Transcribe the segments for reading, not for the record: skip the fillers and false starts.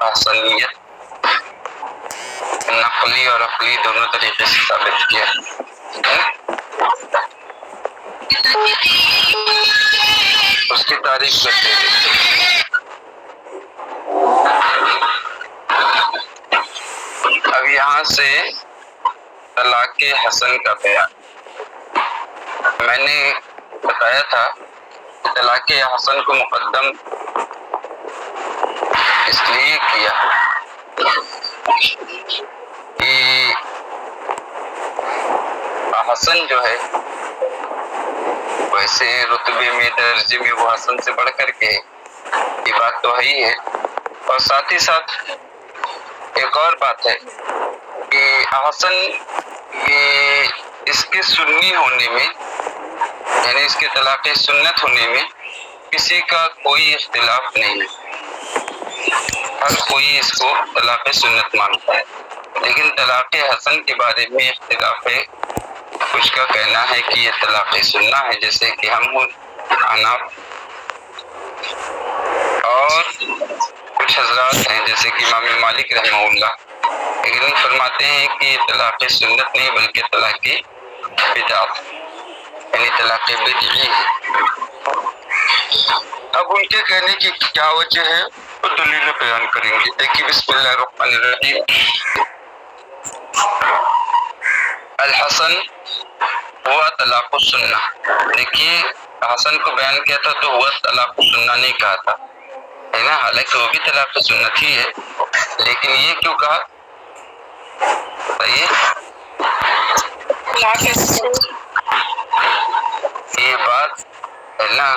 احسنیت نقلی اور عقلی دونوں طریقے سے ثابت کیا ہے۔ اس کی تعریف کرتے ہیں۔ اب یہاں سے طلاق حسن کا بیان، میں نے بتایا تھا کہ طلاق حسن کو مقدم اس لیے کیا کہ حسن جو ہے ویسے رتبے میں درجے میں وہ حسن سے بڑھ کر کے یہ بات تو ہے ہی ہے، اور ساتھ ہی ساتھ ایک اور بات ہے کہ حسن اس کے سنی ہونے میں، یعنی اس کے طلاق سنت ہونے میں کسی کا کوئی اختلاف نہیں ہے، ہر کوئی اس کو طلاق سنت مانتا ہے، لیکن طلاق حسن کے بارے میں اختلاف ہے۔ کچھ کا کہنا ہے کہ یہ طلاق سننا ہے، جیسے کہ ہم حناف، اور کچھ حضرات ہیں جیسے کہ امام مالک رحمہ اللہ، لیکن فرماتے ہیں کہ یہ طلاق سنت نہیں بلکہ طلاق بدعت، یعنی طلاق بدعی ہے۔ اب ان کے کہنے کی کیا وجہ ہے وہ دلیل بیان کریں گے۔ دیکھیے بسم اللہ الرحمن الرحیم۔ الحسن ہوا طلاق السنہ، دیکھیے حسن کو بیان کیا تھا تو ہوا طلاق السنہ نہیں کہا تھا، ہے نا، حالانکہ وہ بھی طلاق سنت ہی ہے، لیکن یہ کیوں کہا بتائیے؟ یہ بات ہے نا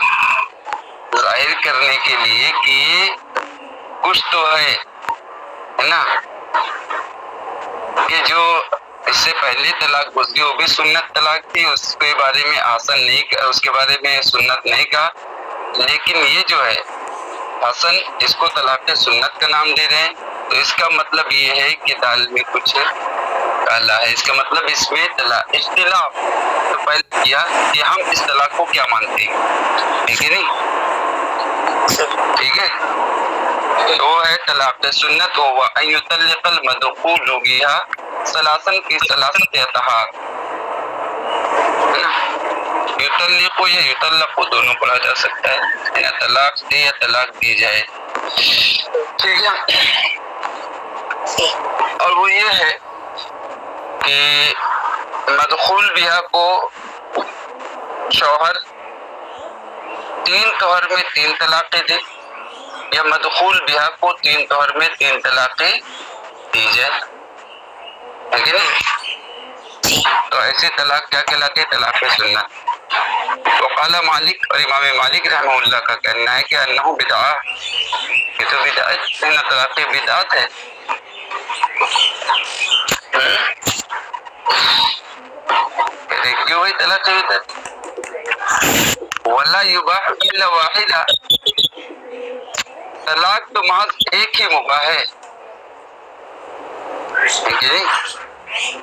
ظاہر کرنے کے لیے کہ کچھ تو ہے نا، کہ جو اس سے پہلے طلاق گزری وہ بھی سنت طلاق تھی، اس کے بارے میں حسن نہیں، اس کے بارے میں سنت نہیں کہا، لیکن یہ جو ہے حسن اس کو طلاق سنت کا نام دے رہے ہیں، تو اس کا مطلب یہ ہے کہ دال میں کچھ کالا ہے، اس کا مطلب اس میں اختلاف تو پہلے کیا کہ ہم اس طلاق کو کیا مانتے ہیں، ٹھیک ہے نہیں، ٹھیک ہے، وہ ہے طلاق سنت، وہ ان یطلق المدخول بها ثلاثا کی ثلاثت اطہار، یطلق یا یطلق دونوں پڑھا جا سکتا ہے، یا طلاق دے یا طلاق دی جائے، ٹھیک ہے، اور وہ یہ ہے کہ مدخول بہا کو شوہر 3 طہر میں 3 طلاقیں دے، یا مدخول بہا کو 3 طہر میں 3 طلاقیں دی جائے، لیکن تو ایسے طلاق کیا کہلاتے؟ طلاق سنت۔ وقال مالک، اور امام مالک رحمہ اللہ کا کہنا ہے کہ انہ بدعہ، یہ تو بدعت ہے نا، طلاق بدعت ہے، کیوں ہوئی طلاق بدعت؟ ولا یباح الا واحدہ، طلاق تو محض ایک ہی مباح ہے،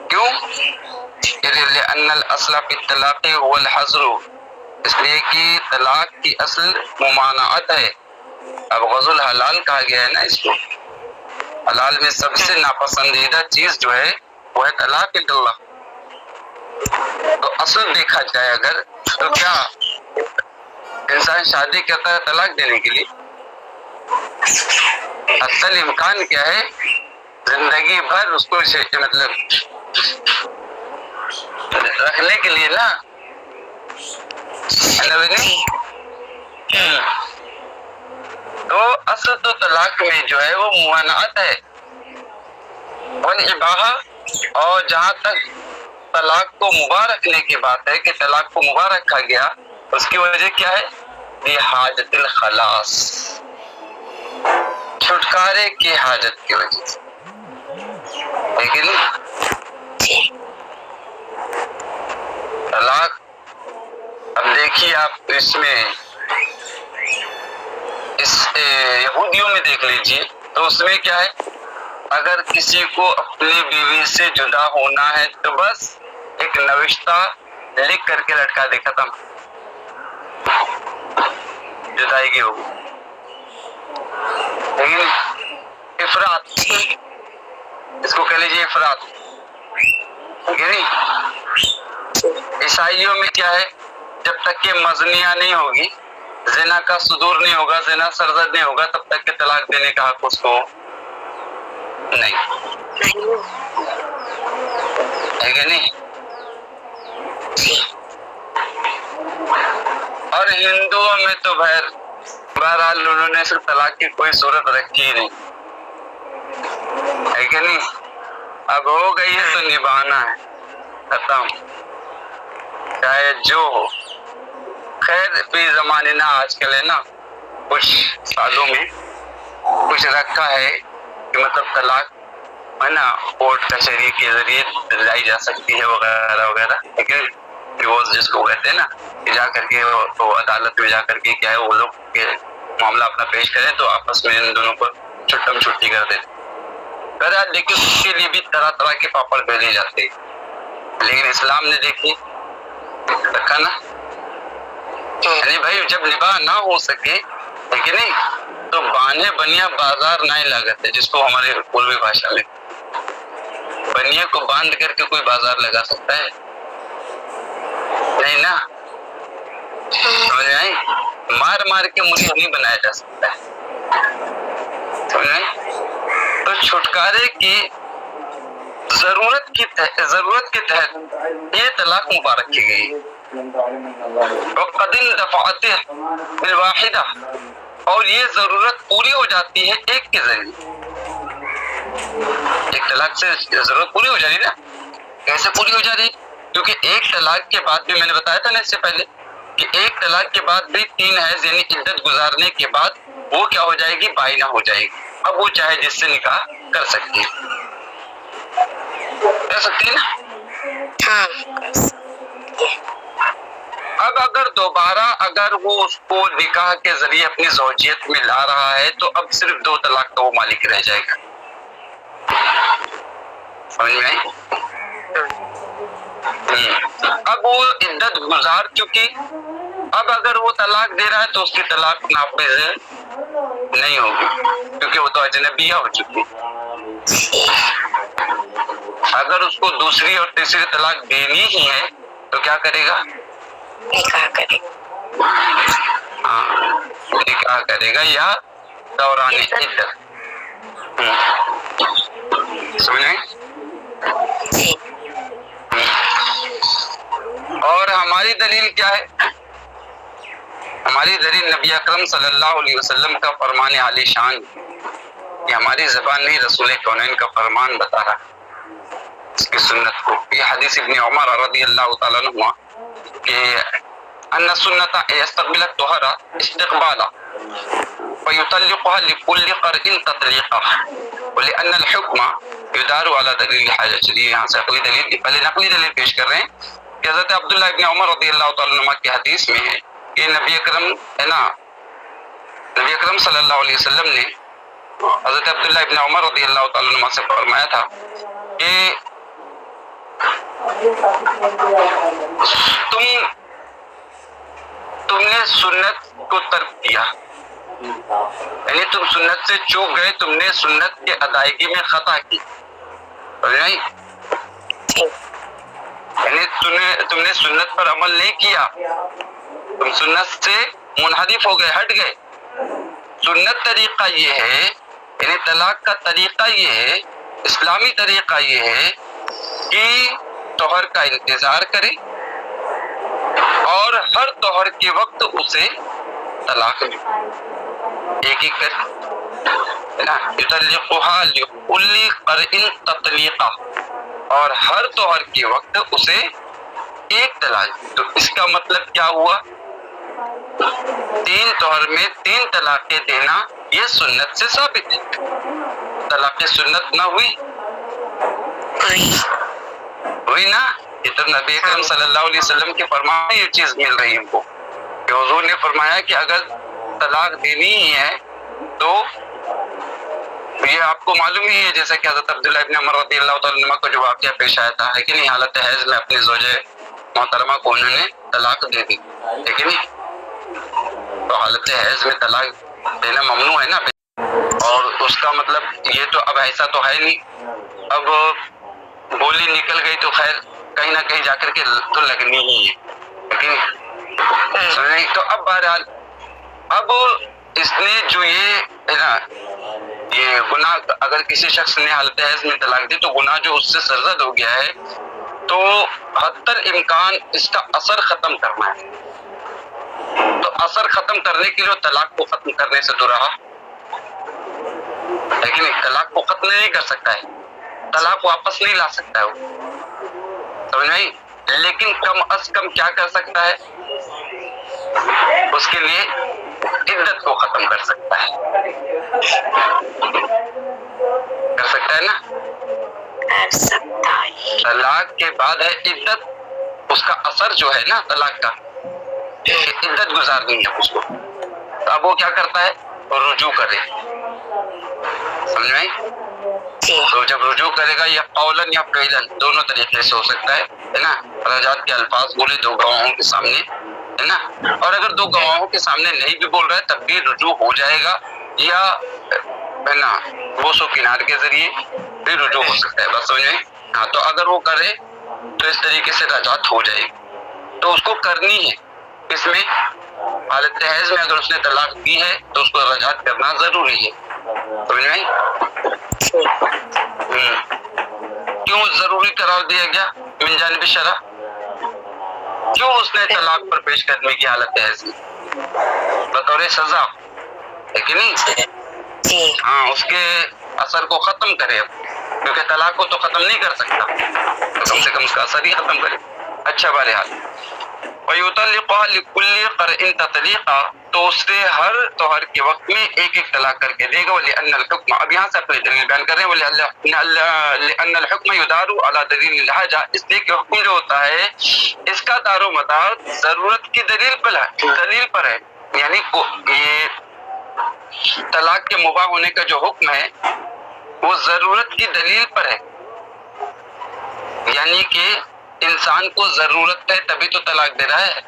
کیوں؟ لأن الاصل فی الطلاق هو الحظر، اس لیے کہ طلاق کی اصل ممانعت ہے، اب غزو الحلال کہا گیا ہے نا اس کو، حلال میں سب سے ناپسندیدہ چیز جو ہے وہ ہے طلاق اللہ، تو اصل دیکھا جائے اگر تو کیا انسان شادی کرتا ہے طلاق دینے کے لیے؟ اصل امکان کیا ہے؟ زندگی بھر اس کو مطلب رکھنے کے لیے نا، تو اصل تو طلاق میں جو ہے وہ ممانعت ہے، والاباحہ، اور جہاں تک طلاق کو مباح رکھنے کی بات ہے کہ طلاق کو مباح رکھا گیا، اس کی وجہ کیا ہے؟ حاجت الخلاص، چھٹکارے کی حاجت کی وجہ سے، لیکن طلاق اب دیکھیے آپ اس میں اس یہودیوں میں دیکھ لیجئے تو اس میں کیا ہے، اگر کسی کو اپنی بیوی سے جدا ہونا ہے تو بس ایک نوشتہ لکھ کر کے لٹکا دے، ختم، جدائی کی ہوگی، لیکن افراط، اس کو کہہ لیجیے افراط، ٹھیک ہے نہیں؟ عیسائیوں میں کیا ہے، جب تک کہ مزنیہ نہیں ہوگی، زنا کا صدور نہیں ہوگا، زنا سرزد نہیں ہوگا، تب تک کہ طلاق دینے کا حق اس کو نہیں ہے کہ نہیں؟ اور ہندوؤں میں تو بہرحال انہوں نے صرف طلاق کی کوئی صورت رکھی ہی نہیں، ہے کہ نہیں؟ اب ہو گئی ہے تو نبھانا ہے، ختم، چاہے جو ہو۔ خیر فی زمانہ آج کل ہے نا، کچھ سالوں میں کچھ رکھا ہے کہ مطلب طلاق ہے نا کورٹ کچہری کے ذریعے دلائی جا سکتی ہے وغیرہ وغیرہ، ٹھیک ہے، ڈیورس جس کو کہتے ہیں نا، جا کر کے تو عدالت میں جا کر کے کیا ہے وہ لوگ کے معاملہ اپنا پیش کریں تو آپس میں ان دونوں کو چھٹم چھٹی کر دیتے، لیکن اس کے لیے بھی طرح طرح کے پاپڑ بیلے جاتے ہیں، لیکن اسلام نے دیکھی رکھا نا، یعنی بھائی جب نباہ نہ ہو سکے، لیکن نہیں تو بانے بنیا بازار نہ لاگت ہے، جس کو ہمارے پوروی بھاشا میں بنیا کو باندھ کر کے کوئی بازار لگا سکتا ہے؟ نہیں نا، سمجھ آئی؟ مار مار کے مرید نہیں بنایا جا سکتا ہے، سمجھ آئی؟ تو چھٹکارے کی ضرورت کے تحت یہ طلاق مبارک کی گئی، وقد دفعته بالواحدہ، اور یہ ضرورت پوری ہو جاتی ہے ایک کے ذریعے، ایک طلاق سے ضرورت پوری ہو جا رہی نا، کیسے پوری ہو جا رہی؟ کیونکہ ایک طلاق کے بعد بھی میں نے بتایا تھا نا اس سے پہلے کہ ایک طلاق کے بعد بھی 3 حیض یعنی عدت گزارنے کے بعد وہ کیا ہو جائے گی، بائنہ ہو جائے گی، اب وہ چاہے جس سے نکاح کر سکتی ہے، کر سکتی ہے نا؟ اب اگر دوبارہ اگر وہ اس کو نکاح کے ذریعے اپنی زوجیت میں لا رہا ہے تو اب صرف 2 طلاق کا وہ مالک رہ جائے گا، سمجھ میں آئی؟ اب وہ عدت گزار چکی، اب اگر وہ طلاق دے رہا ہے تو اس کی طلاق نافذ نہیں ہوگی، کیونکہ وہ تو اجنبیہ ہو چکی، اگر اس کو دوسری اور تیسری طلاق دینی ہی ہے تو کیا کرے گا؟ نکاح کرے گا، ہاں نکاح کرے گا یا دوران عدت، سمجھیں؟ اور ہماری دلیل کیا ہے؟ ہماری دلیل نبی اکرم صلی اللہ علیہ وسلم کا فرمان عالی شان، یہ ہماری زبان نہیں رسول کونین کا فرمان بتا رہا اس کی سنت کو، یہ حدیث ابن عمر رضی اللہ تعالیٰ عنہ کہ ان سنت یستقبل الطہر استقبالا فیطلقها لكل قرء تطلیقا ولان الحکم یدار علی دلیل حاجہ، چلیے یہاں سے عقلی دلیل، پہلے نقلی دلیل پیش کر رہے ہیں کہ حضرت عبداللہ ابن عمر رضی اللہ تعالیٰ عنہ کی حدیث میں ہے کہ نبی اکرم ہے نا، نبی اکرم صلی اللہ علیہ وسلم نے حضرت عبداللہ ابن عمر رضی اللہ تعالیٰ عنہ سے فرمایا تھا کہ تم نے سنت کو ترک کیا، یعنی تم سنت سے چوک گئے، تم نے سنت کے ادائیگی میں خطا کی، نہیں یعنی تم نے سنت پر عمل نہیں کیا، تم سنت سے منحرف ہو گئے، ہٹ گئے۔ سنت طریقہ یہ ہے، یعنی طلاق کا طریقہ یہ ہے، اسلامی طریقہ یہ ہے کہ طہر کا انتظار کرے اور ہر طہر کے وقت اسے طلاق دے، ایک ایک کر یطلقها لكل قرء تطلیقا، اور ہر طہر کے وقت اسے ایک طلاق۔ تو اس کا مطلب کیا ہوا؟ 3 طہر میں 3 طلاقیں دینا یہ سنت سے ثابت ہے، طلاق سنت نہ ہوئی نا، یہ تو نبی اکرم صلی اللہ علیہ وسلم کے فرمان میں یہ چیز مل رہی ہے ہم کو کہ حضور نے فرمایا کہ اگر طلاق دینی ہی ہے تو یہ آپ کو معلوم ہی ہے، جیسا کہ حضرت عبداللہ ابن عمر رضی اللہ تعالیٰ عنہ کو جو واقعہ پیش آیا تھا، لیکن یہ حالت حیض میں اپنی زوجہ محترمہ کو انہوں نے طلاق دے دی، لیکن تو حالت حیض میں طلاق دینا ممنوع ہے نا، اور اس کا مطلب یہ تو اب ایسا تو ہے نہیں، اب گولی نکل گئی تو خیر کہیں نہ کہیں جا کر کے تو لگنی ہی ہے، لیکن تو اب بہرحال اب اس نے جو یہ ہے نا یہ گناہ اگر کسی شخص نے حالت حیض میں طلاق دی تو گناہ جو اس سے سرزد ہو گیا ہے تو حتی الامکان اس کا اثر ختم کرنا ہے، تو اثر ختم کرنے کے لیے طلاق کو ختم کرنے سے تو رہا، لیکن طلاق کو ختم نہیں کر سکتا ہے، طلاق واپس نہیں لا سکتا ہے وہ، سمجھ نہیں، لیکن کم از کم کیا کر سکتا ہے، اس کے لیے عدت کو ختم کر سکتا ہے، کر سکتا ہے نا، طلاق کے بعد ہے عدت، اس کا اثر جو ہے نا طلاق کا عدت گزارنی ہے اس کو، تو اب وہ کیا کرتا ہے رجوع کرے، سمجھ میں، تو جب رجوع کرے گا یا قولاً یا فعلاً دونوں طریقے سے ہو سکتا ہے نا، رجعت کے الفاظ بولے دو گواہوں کے سامنے ہے نا، اور اگر دو گواہوں کے سامنے نہیں بھی بول رہا ہے تب بھی رجوع ہو جائے گا، یا ہے نا بوس و کنار کے ذریعے بھی رجوع ہو سکتا ہے، بس سمجھ میں، ہاں تو اگر وہ کرے تو اس طریقے سے رجعت ہو جائے گی، تو اس کو کرنی ہے، اس میں حالت حیض میں اگر اس نے طلاق دی ہے تو اس کو رجعت کرنا ضروری ہے، سمجھ میں، کیوں ضروری قرار دیا گیا من جانب شرع، کیوں اس نے طلاق پر پیش قدمی کی حالت حیض میں، بطور سزا ہے کہ نہیں، ہاں اس کے اثر کو ختم کرے، اب کیونکہ طلاق کو تو ختم نہیں کر سکتا تو کم سے کم اس کا اثر ہی ختم کرے، اچھا بہرحال وَيُطَلِّقُهَا لِكُلِّ قَرْءٍ تَطْلِيقًا، تو اس سے ہر طہر کے وقت میں ایک ایک طلاق کر کے دے گا، وَلِأَنَّ الْحُكْمَ، اب یہاں سے اپنی دلیل بیان کر رہے ہیں، لِأَنَّ الْحُكْمَ يُدَارُ عَلَى دَلِيلِ الْحَاجَةِ، اس لیے کہ حکم جو ہوتا ہے اس کا دار و مدار ضرورت کی دلیل پر ہے، یعنی یہ طلاق کے مباح ہونے کا جو حکم ہے وہ ضرورت کی دلیل پر ہے، یعنی کہ انسان کو ضرورت ہے تبھی تو طلاق دے رہا ہے،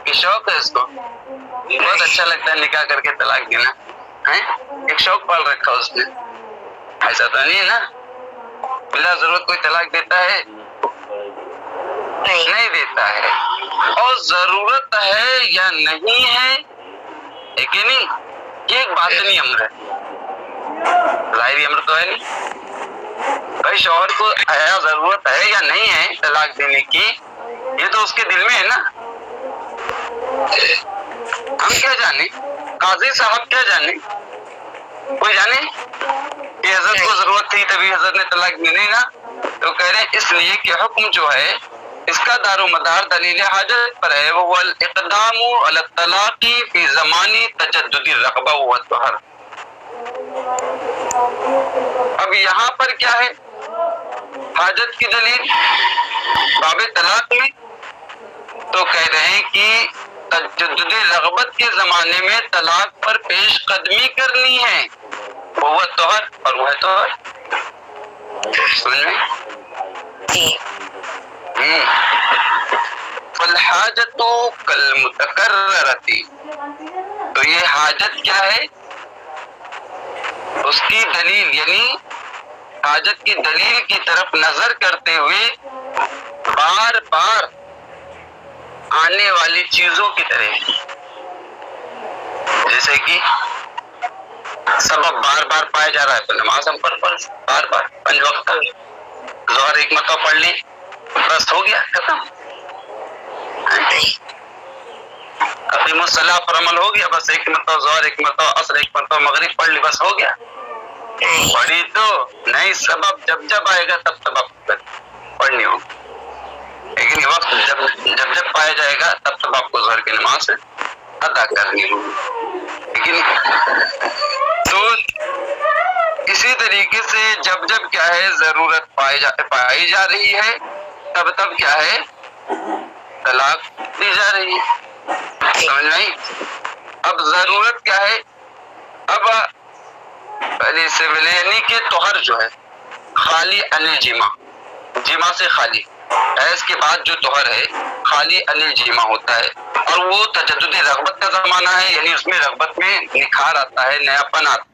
کہ شوق ہے اس کو، بہت اچھا لگتا ہے نکاح کر کے طلاق دینا، ایک شوق پال رکھا اس نے، ایسا تو نہیں ہے نا، بلا ضرورت کوئی طلاق دیتا ہے نہیں دیتا ہے، اور ضرورت ہے یا نہیں ہے کہ نہیں یہ ایک باطنی امر ہے، ظاہری امر تو ہے نہیں، بھائی شوہر کو آیا ضرورت ہے یا نہیں ہے طلاق دینے کی یہ تو اس کے دل میں ہے نا، ہم کیا جانے، قاضی صاحب کیا جانے، کوئی جانے کہ حضرت کو ضرورت تھی تبھی حضرت نے طلاق دی، نہیں نا، تو کہہ رہے ہیں اس لیے کہ حکم جو ہے اس کا دار و مدار دلیل حاجت پر ہے، وہ الاقدام علی الطلاق فی زمان تجدد الرغبہ والطہر، اب یہاں پر کیا ہے حاجت کی دلیل باب طلاق میں، تو کہہ رہے ہیں کہ تجدد رغبت کے زمانے میں طلاق پر پیش قدمی کرنی ہے، وہ طہر اور وہ طہر، سمجھ میں، فالحاجت کالمتکررۃ، تو یہ حاجت کیا ہے اس کی دلیل، یعنی حاجت کی دلیل کی طرف نظر کرتے ہوئے بار بار آنے والی چیزوں کی طرح، جیسے کہ سبب بار بار پایا جا رہا ہے تو نماز ہم پر فرض بار بار 5 وقت کا، ظہر ایک مرتبہ پڑھ لی بس ہو گیا ختم، اقیم الصلاۃ پر عمل ہو گیا، بس ایک مرتبہ ظہر ایک مرتبہ عصر ایک مرتبہ مغرب پڑھ لی بس ہو گیا، پڑھی تو نہیں، سبب جب جب آئے گا تب سبب پڑھنی ہوگی، لیکن وقت جب پایا جائے گا تب تب آپ کو ظہر کی نماز ادا کرنی ہوگی، لیکن تو اسی طریقے سے جب جب کیا ہے ضرورت پائی جا رہی ہے تب تب کیا ہے طلاق دی جا رہی ہے، سمجھ نہیں، اب ضرورت کیا ہے، اب پہلے سے پہلے یعنی کہ طہر جو ہے خالی ان جمع سے خالی، حیض کے بعد جو طہر ہے خالی علی جمع ہوتا ہے، اور وہ تجدد رغبت کا زمانہ ہے، یعنی اس میں رغبت میں نکھار آتا ہے، نیا پن آتا ہے۔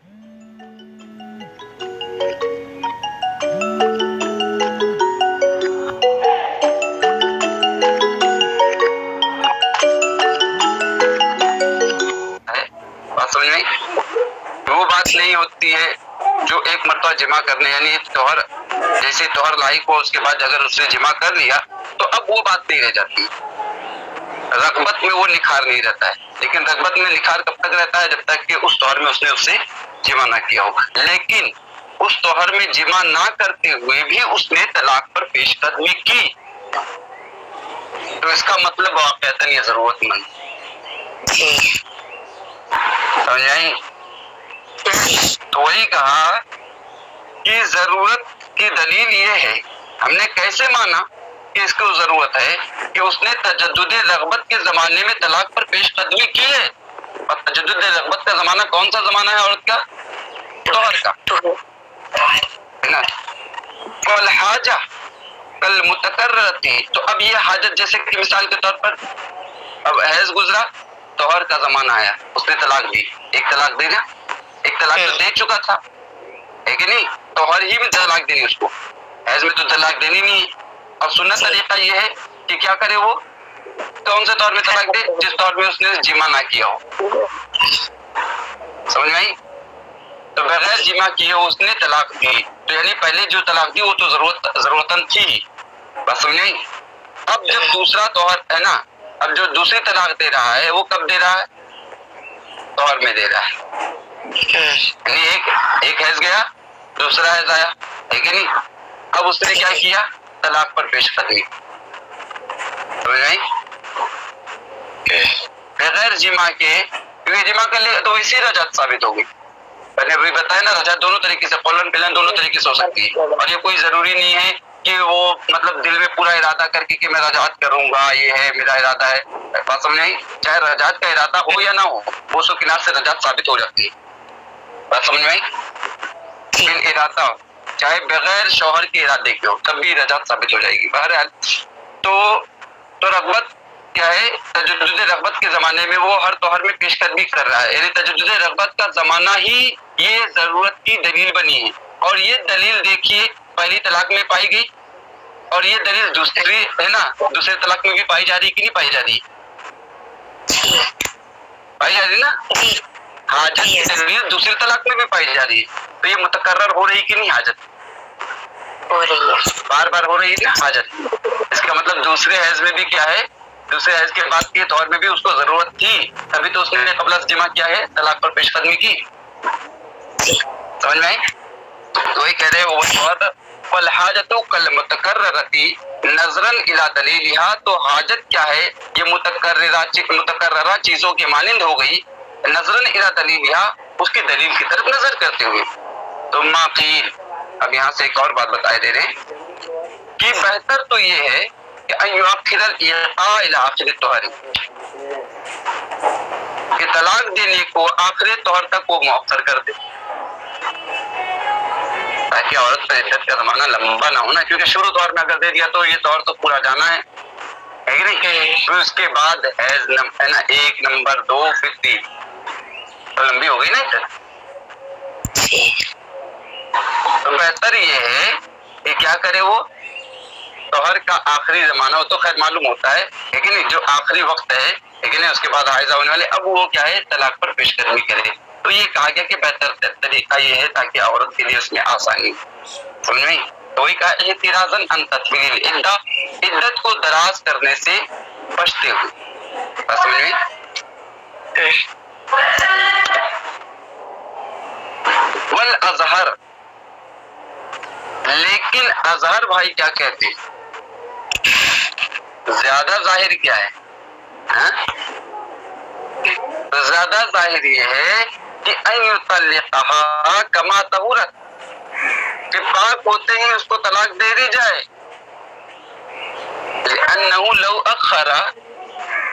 بات سمجھ میں؟ وہ بات نہیں ہوتی ہے جو ایک مرتبہ جمع کرنے، یعنی طہر جیسے طہر لاحق ہو اس کے بعد اگر اس نے جمع کر لیا تو اب وہ بات نہیں رہ جاتی، رغبت میں وہ نکھار نہیں رہتا ہے، لیکن رغبت میں نکھار کب تک رہتا ہے؟ جب تک کہ اس طہر میں اس نے اسے جمع نہ کیا ہو، لیکن اس طہر میں جمع نہ کرتے ہوئے بھی اس نے طلاق پر پیش قدمی کی تو اس کا مطلب واقعتاً یہ ضرورت مند، سمجھ آئی؟ تو وہی کہا کہ ضرورت کی دلیل یہ ہے، ہم نے کیسے مانا کہ اس کو ضرورت ہے کہ اس نے تجدد رغبت کے زمانے میں طلاق پر پیش قدمی کی ہے، اور تجدد رغبت کا زمانہ کون سا زمانہ ہے عورت کا؟ طہر کا، ہے نا؟ والحاجہ کل متکررتی، تو اب یہ حاجت جیسے کہ مثال کے طور پر اب حیض گزرا، طہر کا زمانہ آیا، اس نے طلاق دی، ایک طلاق دے گا، ایک طلاق تو دے چکا تھا، ہے کہ نہیں؟ طہر ہی میں طلاق دینی اس کو، حیض میں تو طلاق دینی نہیں ہے، اور سنت طریقہ یہ ہے کہ کیا کرے وہ کون سے طور میں طلاق دے؟ جس طور میں اس نے جمع نہ کیا ہو، سمجھ میں آئی؟ تو بغیر جمع کیے اس نے طلاق دی، تو یعنی پہلے جو طلاق دی وہ تو ضرورتاً تھی، بس سمجھ نہیں؟ اب جب دوسرا طہر ہے نا، اب جو دوسری طلاق دے رہا ہے وہ کب دے رہا ہے؟ طہر میں دے رہا ہے، یعنی ایک حیض گیا دوسرا حیض آیا، ہے کہ نہیں؟ اب اس نے کیا کیا؟ طلاق پر پیش قدمی، سمجھ نہیں؟ بغیر جمع کے، کیونکہ جمع کر لے تو اسی رجعت ثابت ہوگی، میں نے ابھی بتایا نا رجعت دونوں طریقے سے، قولن فعلاً دونوں طریقے سے ہو سکتی ہے، اور یہ کوئی ضروری نہیں ہے کہ وہ مطلب دل میں پورا ارادہ کر کے کہ میں رجعت کروں گا، یہ ہے میرا ارادہ ہے، بات سمجھ نہیں؟ چاہے رجعت کا ارادہ ہو یا نہ ہو، وہ سو کنار سے رجعت ثابت ہو جاتی ہے، بات سمجھ میں؟ بال ارادہ چاہے بغیر شوہر کے ارادے کے ہو تب بھی رجعت ثابت ہو جائے گی۔ بہرحال تو رغبت کیا ہے؟ تجدد رغبت کے زمانے میں وہ ہر طہر میں پیش قدمی کر رہا ہے، یعنی تجدد رغبت کا زمانہ ہی یہ ضرورت کی دلیل بنی ہے، اور یہ دلیل دیکھیے پہلی طلاق میں پائی گئی، اور یہ دلیل دوسری ہے نا دوسرے طلاق میں بھی پائی جا رہی کہ نہیں پائی جا رہی؟ پائی جا رہی نا؟ حاجت کی دلیل دوسری طلاق میں بھی پائی جا رہی ہے، تو یہ متکرر ہو رہی کہ نہیں حاجت؟ ہو رہی ہے، بار بار ہو رہی ہے نا حاجت، اس کا مطلب دوسرے حیض میں بھی کیا ہے؟ دوسرے حیض کے بعد کے طور میں بھی اس کو ضرورت تھی، تبھی تو اس نے قبل از جمع کیا ہے؟ طلاق پر پیش قدمی کی، سمجھ میں آئی؟ تو وہی کہہ رہے ہیں وہ والحاجت کالمتکررتی نظراً الی دلیلہا، تو حاجت کیا ہے؟ یہ متکررہ چیزوں کے مانند ہو گئی، نظراً الی دلیلہا، اس کی دلیل کی طرف نظر کرتے ہوئے۔ ثم قیل، اب یہاں سے ایک اور بات بتائے دے رہے ہیں کہ بہتر تو یہ ہے کہ ان یؤخر الایقاع الی آخر الطہر، کہ طلاق دینے کو آخر طہر تک وہ مؤخر کر دے، تاکہ عورت پر عدت کا زمانہ لمبا نہ ہونا، کیونکہ شروع طور میں اگر دے دیا تو یہ طور تو پورا جانا ہے کہ نہیں؟ پھر اس کے بعد حیض ہے نا 1 نمبر 2 پھر 3 تو لمبی ہو گئی نا عدت۔ تو بہتر یہ ہے کہ کیا کرے وہ طہر کا آخری زمانہ ہو تو خیر معلوم ہوتا ہے لیکن جو آخری وقت ہے لیکن اس کے بعد حائض ہونے والے، اب وہ کیا ہے؟ طلاق پر پیش قدمی کرے، تو یہ کہا گیا کہ بہتر طریقہ یہ ہے تاکہ عورت کے لیے اس میں آسانی، سمجھ میں؟ تو وہی کہا احترازاً عن تطویل العدہ، عدت کو دراز کرنے سے بچتے ہوئے، بس سمجھ میں؟ والازہر، لیکن اظہر بھائی کیا کہتے ہیں؟ زیادہ ظاہر کیا ہے؟ زیادہ ظاہر یہ ہے کہ ان یطلقها کما طہورت، کہ پاک ہوتے ہی اس کو طلاق دے دی جائے، لأنه لو اخر،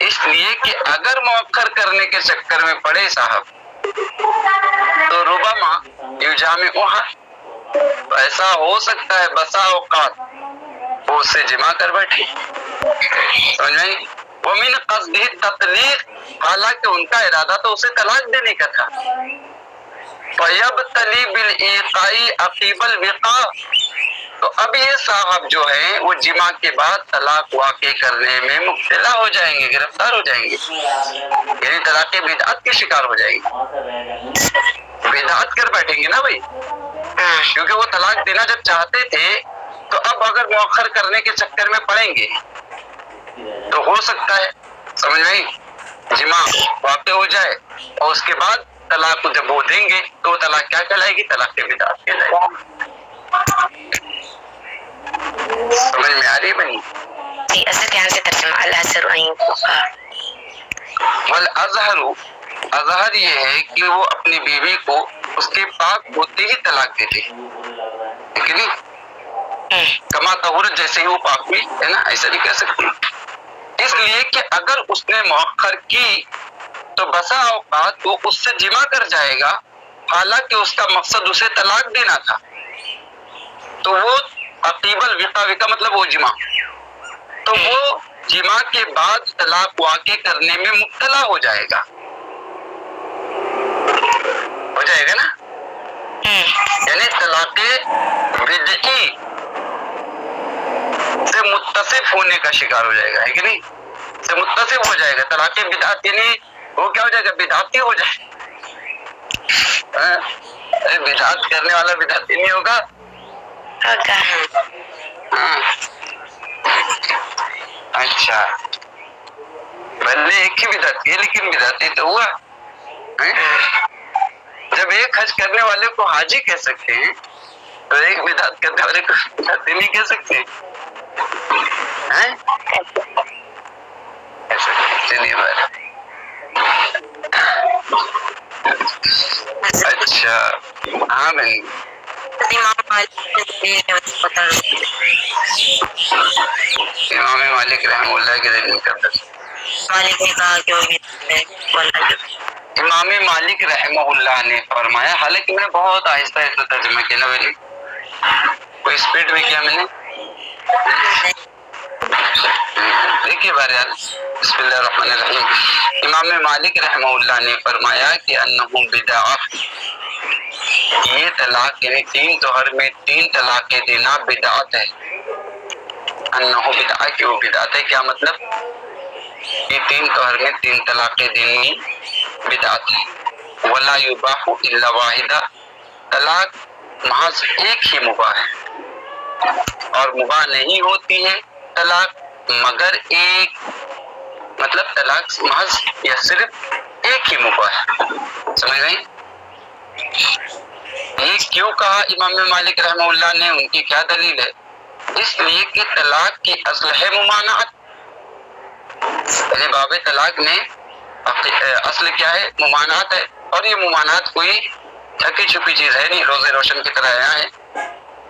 اس لیے کہ اگر مؤخر کرنے کے چکر میں پڑے صاحب تو ربما یجامعها، ایسا ہو سکتا ہے بسا اوقات وہ اس سے جمع کر بیٹھی، سمجھ میں؟ وَمِنْ قَصْدِهِ التَّطْلِيقِ، حالانکہ ان کا ارادہ تو اسے طلاق دینے کا تھا۔ فَيَبْتَلِي بِالْإِيقَاعِ عَقِيبَ الْوِقَاعِ، تو اب یہ صاحب جو ہیں وہ جمع کے بعد طلاق واقع کرنے میں مبتلا ہو جائیں گے، گرفتار ہو جائیں گے، یعنی طلاق بدعت کے شکار ہو جائیں گے، بدعت کر بیٹھیں گے نا بھائی، کیونکہ وہ طلاق دینا جب چاہتے تھے تو اب اگر مؤخر کرنے کے چکر میں پڑیں گے تو ہو سکتا ہے، سمجھ میں جمع واقع ہو جائے اور اس کے بعد طلاق جب وہ دیں گے تو وہ طلاق کیا کہلائے گی؟ طلاق بدعت کہلائے گی۔ سمجھ میں آ رہی بنی؟ جی اسد یہاں سے ترجمہ الازہر والاظہر، اظہر یہ ہے کہ وہ اپنی بیوی کو اس کے پاک ہوتے ہی طلاق دیتے، ٹھیک ہے، کما طہورت، جیسے ہی وہ پاک ہوئی ہے نا، ایسا نہیں کہہ سکتے، اس لیے کہ اگر اس نے مؤخر کی تو بسا اوقات وہ اس سے جمع کر جائے گا، حالانکہ اس کا مقصد اسے طلاق دینا تھا، تو وہ عقیب الوقاع، کا مطلب وہ جمع، تو وہ جمع کے بعد طلاق واقع کرنے میں مبتلا ہو جائے گا، ہو جائے گا نا، یعنی طلاق بدعی سے متصف ہونے کا شکار ہو جائے گا، ہے کہ نہیں، سے متصف ہو جائے گا، طلاق بدعت یعنی وہ کیا ہو جائے گا؟ بدعتی ہو جائے گا، بدعت کرنے والا بدعتی نہیں ہوگا، ہاں اچھا، بھلے ایک ہی بدعتی ہے لیکن بدعتی تو ہوا، جب ایک حج کرنے والے کو حاجی کہہ سکتے ہیں تو ایک بدعت کرنے والے کو بدعتی نہیں کہہ سکتے، چلیے بھائی، اچھا ہاں بھائی، امام مالک رحمہ اللہ کی دلیل کرتا، مالک نے کہا کہ امام مالک رحمہ اللہ نے فرمایا، حالانکہ میں نے بہت آہستہ آہستہ ترجمہ کیا نا بھائی، کوئی اسپیڈ میں کیا میں نے، دیکھیے بہرحال بسم اللہ الرحمن الرحیم، امام مالک رحمہ اللہ نے فرمایا کہ انہ بدعہ، یہ طلاق یعنی تین طہر میں تین طلاقیں دینا بدعت ہے، انہ بدعہ کہ وہ بدعت ہے، کیا مطلب؟ یہ تین طہر میں تین طلاقیں دینی بدعت ہے، ولا یباح الا واحدہ، طلاق محض ایک ہی مباح ہے، اور مباح نہیں ہوتی ہے طلاق مگر ایک، مطلب طلاق محض یا صرف ایک ہی مباح ہے، سمجھ گئی؟ یہ کیوں کہا امام مالک رحمہ اللہ نے، ان کی کیا دلیل ہے؟ اس لیے کہ طلاق کی اصل ہے ممانعت، یعنی باب طلاق میں اصل کیا ہے؟ ممانعت ہے، اور یہ ممانعت کوئی ڈھکی چھپی چیز ہے نہیں، روزے روشن کی طرح آیا ہے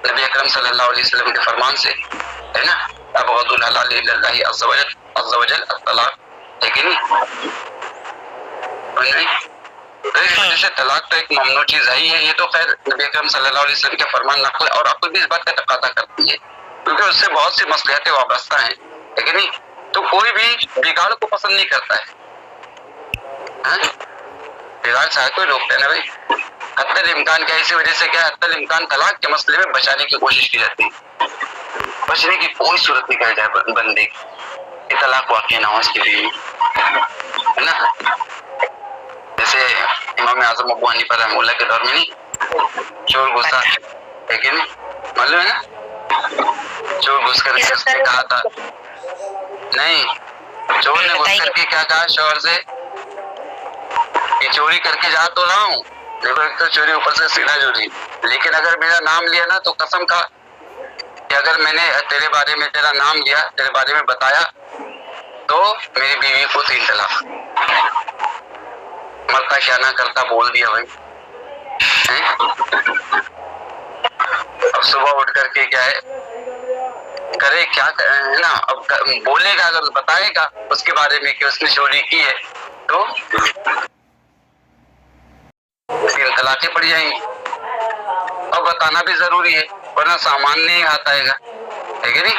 نبی اکرم صلی اللہ علیہ وسلم کے فرمان سے، ہے نا، ابغض الحلال الی اللہ عز وجل الطلاق، لیکن اس وجہ سے طلاق تو ایک ممنوع چیز ہے ہی ہے، یہ تو خیر نبی اکرم صلی اللہ علیہ وسلم کے فرمان نقل اور عقل بھی اس بات کا تقاضا کرتی ہے، کیونکہ اس سے بہت سی مصلحتیں وابستہ ہیں، لیکن نہیں تو کوئی بھی بگاڑ کو پسند نہیں کرتا ہے، بگاڑ چاہے کوئی روکتا ہے نا بھائی، حتی الامکان کیا، اسی وجہ سے کیا حتی الامکان طلاق کے مسئلے میں بچانے کی کوشش کی جاتی ہے، بچنے کی کوئی صورت نہیں کہی جائے بندے کی کہ طلاق واقع نہ ہو اس کے لیے، ہے نا، جیسے امام اعظم ابو حنیفہ رحمہ اللہ کے دور میں نہیں چور گھسا ہے کہ نہیں، معلوم ہے نا، چور گھس کر کے اس نے کہا تھا، نہیں چور نے گھس کر کے کیا کہا شوہر سے کہ چوری کر کے جا تو رہا ہوں، دیکھو ایک تو چوری اوپر سے سیدھا چوری، لیکن اگر میرا نام لیا نا تو قسم کھا کہ اگر میں نے تیرے بارے میں تیرا نام لیا، تیرے بارے میں بتایا تو میری بیوی کو 3 طلاق، مرتا کیا نہ کرتا بول دیا بھائی، اب صبح اٹھ کر کے کیا ہے کرے کیا ہے نا، اب بولے گا اگر بتائے گا اس کے بارے میں کہ اس نے چوری کی ہے تو 3 طلاقیں پڑ جائیں گی، اور بتانا بھی ضروری ہے ورنہ سامان نہیں ہاتھ آئے گا، ہے کہ نہیں،